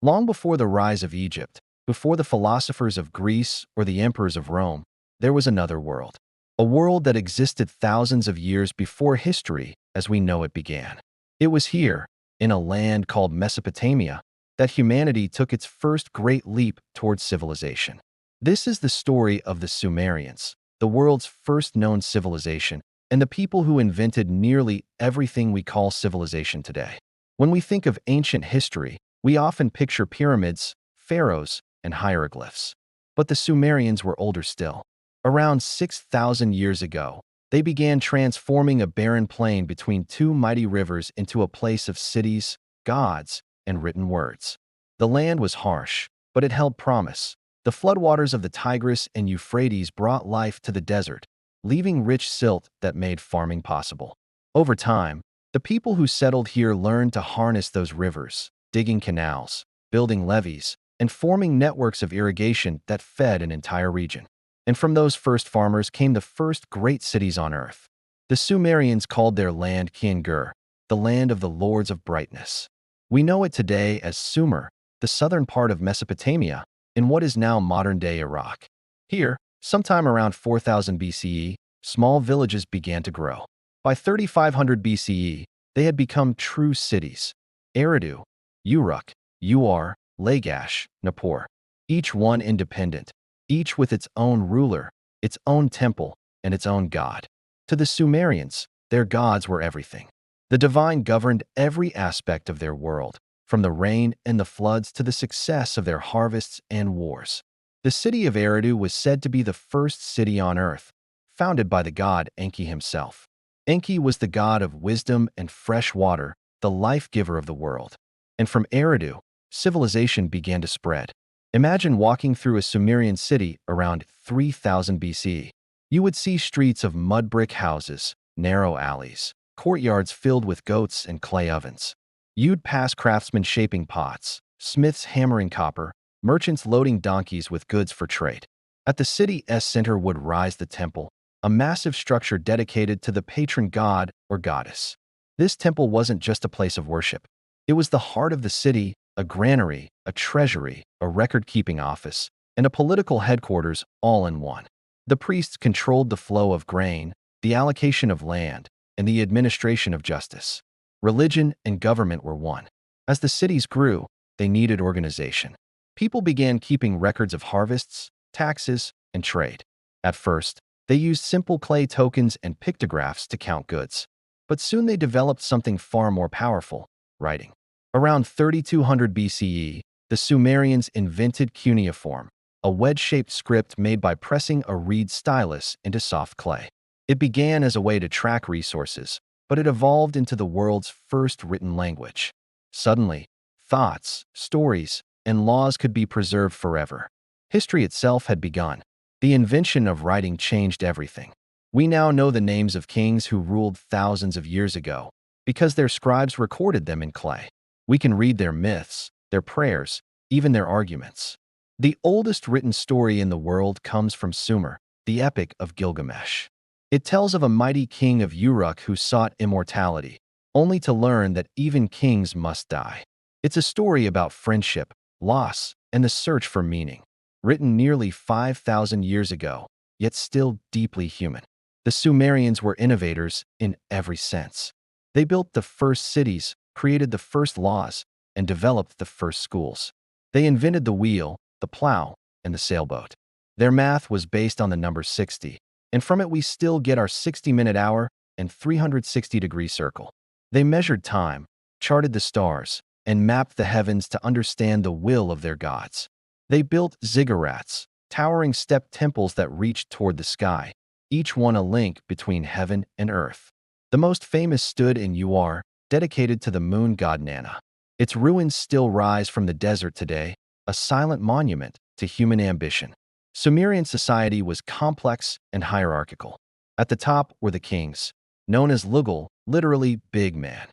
Long before the rise of Egypt, before the philosophers of Greece or the emperors of Rome, there was another world. A world that existed thousands of years before history as we know it began. It was here, in a land called Mesopotamia, that humanity took its first great leap towards civilization. This is the story of the Sumerians, the world's first known civilization, and the people who invented nearly everything we call civilization today. When we think of ancient history, we often picture pyramids, pharaohs, and hieroglyphs. But the Sumerians were older still. Around 6,000 years ago, they began transforming a barren plain between two mighty rivers into a place of cities, gods, and written words. The land was harsh, but it held promise. The floodwaters of the Tigris and Euphrates brought life to the desert, leaving rich silt that made farming possible. Over time, the people who settled here learned to harness those rivers, digging canals, building levees, and forming networks of irrigation that fed an entire region. And from those first farmers came the first great cities on earth. The Sumerians called their land Ur, the land of the lords of brightness. We know it today as Sumer, the southern part of Mesopotamia, in what is now modern-day Iraq. Here, sometime around 4000 BCE, small villages began to grow. By 3500 BCE, they had become true cities. Eridu, Uruk, Ur, Lagash, Nippur, each one independent, each with its own ruler, its own temple, and its own god. To the Sumerians, their gods were everything. The divine governed every aspect of their world, from the rain and the floods to the success of their harvests and wars. The city of Eridu was said to be the first city on earth, founded by the god Enki himself. Enki was the god of wisdom and fresh water, the life-giver of the world. And from Eridu, civilization began to spread. Imagine walking through a Sumerian city around 3000 BCE. You would see streets of mud brick houses, narrow alleys, courtyards filled with goats and clay ovens. You'd pass craftsmen shaping pots, smiths hammering copper, merchants loading donkeys with goods for trade. At the city's center would rise the temple, a massive structure dedicated to the patron god or goddess. This temple wasn't just a place of worship. It was the heart of the city, a granary, a treasury, a record-keeping office, and a political headquarters all in one. The priests controlled the flow of grain, the allocation of land, and the administration of justice. Religion and government were one. As the cities grew, they needed organization. People began keeping records of harvests, taxes, and trade. At first, they used simple clay tokens and pictographs to count goods. But soon they developed something far more powerful: writing. Around 3200 BCE, the Sumerians invented cuneiform, a wedge-shaped script made by pressing a reed stylus into soft clay. It began as a way to track resources, but it evolved into the world's first written language. Suddenly, thoughts, stories, and laws could be preserved forever. History itself had begun. The invention of writing changed everything. We now know the names of kings who ruled thousands of years ago because their scribes recorded them in clay. We can read their myths, their prayers, even their arguments. The oldest written story in the world comes from Sumer, the Epic of Gilgamesh. It tells of a mighty king of Uruk who sought immortality, only to learn that even kings must die. It's a story about friendship, loss, and the search for meaning, written nearly 5,000 years ago, yet still deeply human. The Sumerians were innovators in every sense. They built the first cities, created the first laws, and developed the first schools. They invented the wheel, the plow, and the sailboat. Their math was based on the number 60, and from it we still get our 60-minute hour and 360-degree circle. They measured time, charted the stars, and mapped the heavens to understand the will of their gods. They built ziggurats, towering step temples that reached toward the sky, each one a link between heaven and earth. The most famous stood in Ur, dedicated to the moon god Nana. Its ruins still rise from the desert today, a silent monument to human ambition. Sumerian society was complex and hierarchical. At the top were the kings, known as Lugal, literally big man.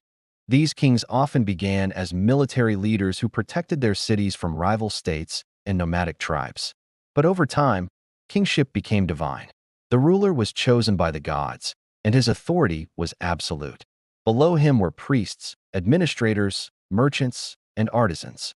These kings often began as military leaders who protected their cities from rival states and nomadic tribes. But over time, kingship became divine. The ruler was chosen by the gods, and his authority was absolute. Below him were priests, administrators, merchants, and artisans.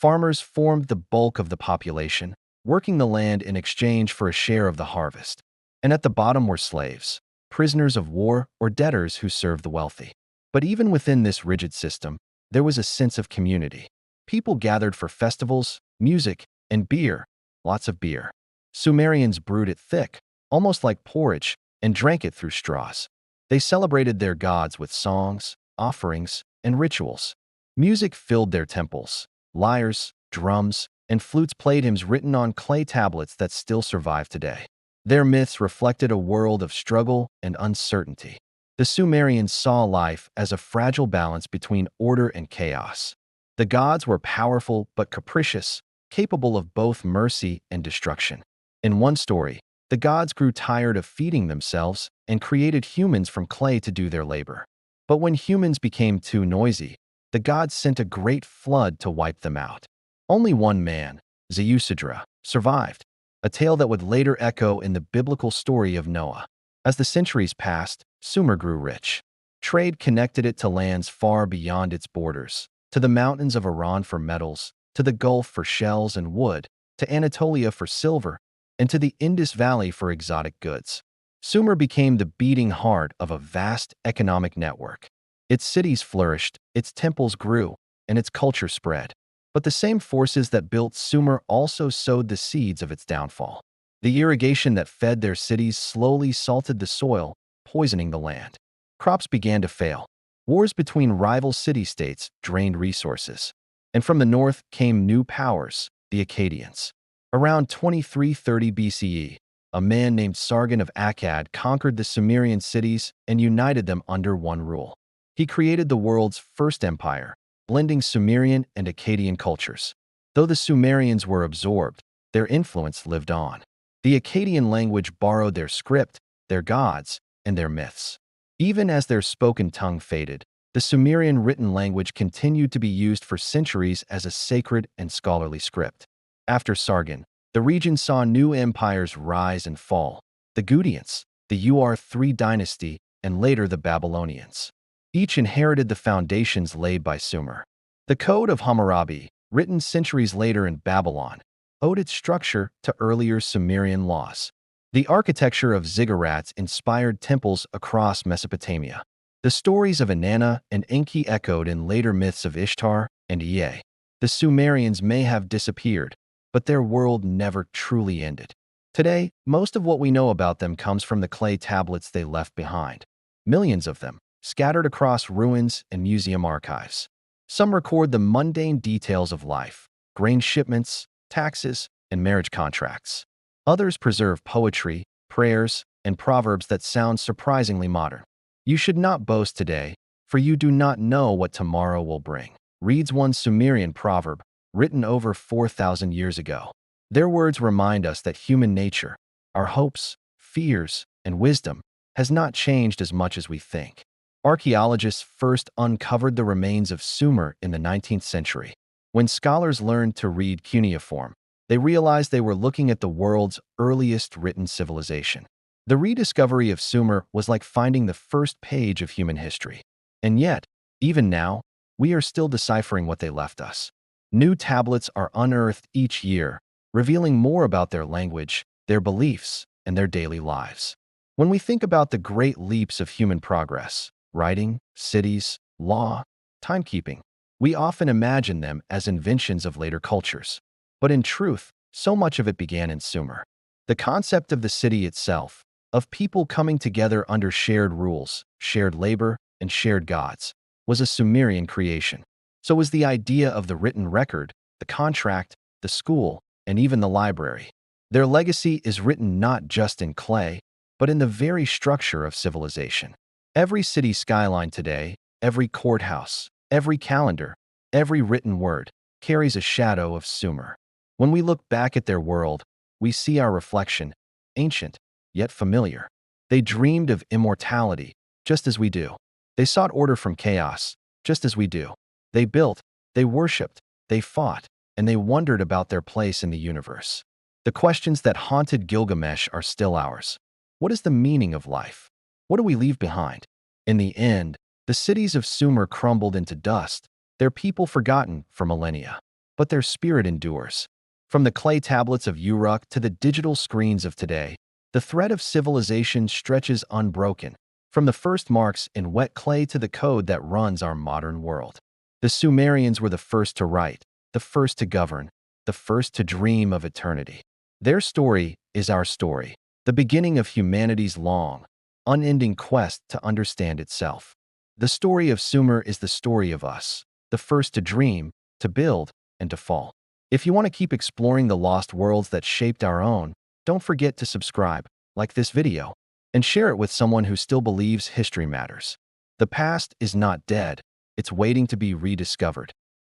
Farmers formed the bulk of the population, working the land in exchange for a share of the harvest. And at the bottom were slaves, prisoners of war or debtors who served the wealthy. But even within this rigid system, there was a sense of community. People gathered for festivals, music, and beer, lots of beer. Sumerians brewed it thick, almost like porridge, and drank it through straws. They celebrated their gods with songs, offerings, and rituals. Music filled their temples. Lyres, drums, and flutes played hymns written on clay tablets that still survive today. Their myths reflected a world of struggle and uncertainty. The Sumerians saw life as a fragile balance between order and chaos. The gods were powerful but capricious, capable of both mercy and destruction. In one story, the gods grew tired of feeding themselves and created humans from clay to do their labor. But when humans became too noisy, the gods sent a great flood to wipe them out. Only one man, Zeusidra, survived, a tale that would later echo in the biblical story of Noah. As the centuries passed, Sumer grew rich. Trade connected it to lands far beyond its borders, to the mountains of Iran for metals, to the Gulf for shells and wood, to Anatolia for silver, and to the Indus Valley for exotic goods. Sumer became the beating heart of a vast economic network. Its cities flourished, its temples grew, and its culture spread. But the same forces that built Sumer also sowed the seeds of its downfall. The irrigation that fed their cities slowly salted the soil, poisoning the land. Crops began to fail. Wars between rival city-states drained resources. And from the north came new powers, the Akkadians. Around 2330 BCE, a man named Sargon of Akkad conquered the Sumerian cities and united them under one rule. He created the world's first empire, blending Sumerian and Akkadian cultures. Though the Sumerians were absorbed, their influence lived on. The Akkadian language borrowed their script, their gods, and their myths. Even as their spoken tongue faded, the Sumerian written language continued to be used for centuries as a sacred and scholarly script. After Sargon, the region saw new empires rise and fall: the Gutians, the Ur-3 dynasty, and later the Babylonians. Each inherited the foundations laid by Sumer. The Code of Hammurabi, written centuries later in Babylon, owed its structure to earlier Sumerian laws. The architecture of ziggurats inspired temples across Mesopotamia. The stories of Inanna and Enki echoed in later myths of Ishtar and Ea. The Sumerians may have disappeared, but their world never truly ended. Today, most of what we know about them comes from the clay tablets they left behind. Millions of them, scattered across ruins and museum archives. Some record the mundane details of life: grain shipments, taxes, and marriage contracts. Others preserve poetry, prayers, and proverbs that sound surprisingly modern. "You should not boast today, for you do not know what tomorrow will bring," reads one Sumerian proverb, written over 4,000 years ago. Their words remind us that human nature, our hopes, fears, and wisdom, has not changed as much as we think. Archaeologists first uncovered the remains of Sumer in the 19th century. When scholars learned to read cuneiform, they realized they were looking at the world's earliest written civilization. The rediscovery of Sumer was like finding the first page of human history. And yet, even now, we are still deciphering what they left us. New tablets are unearthed each year, revealing more about their language, their beliefs, and their daily lives. When we think about the great leaps of human progress, writing, cities, law, timekeeping, we often imagine them as inventions of later cultures. But in truth, so much of it began in Sumer. The concept of the city itself, of people coming together under shared rules, shared labor, and shared gods, was a Sumerian creation. So was the idea of the written record, the contract, the school, and even the library. Their legacy is written not just in clay, but in the very structure of civilization. Every city skyline today, every courthouse, every calendar, every written word, carries a shadow of Sumer. When we look back at their world, we see our reflection, ancient, yet familiar. They dreamed of immortality, just as we do. They sought order from chaos, just as we do. They built, they worshipped, they fought, and they wondered about their place in the universe. The questions that haunted Gilgamesh are still ours. What is the meaning of life? What do we leave behind? In the end, the cities of Sumer crumbled into dust, their people forgotten for millennia. but their spirit endures. From the clay tablets of Uruk to the digital screens of today, the thread of civilization stretches unbroken, from the first marks in wet clay to the code that runs our modern world. The Sumerians were the first to write, the first to govern, the first to dream of eternity. Their story is our story, the beginning of humanity's long, unending quest to understand itself. The story of Sumer is the story of us, the first to dream, to build, and to fall. If you want to keep exploring the lost worlds that shaped our own, don't forget to subscribe, like this video, and share it with someone who still believes history matters. The past is not dead, it's waiting to be rediscovered.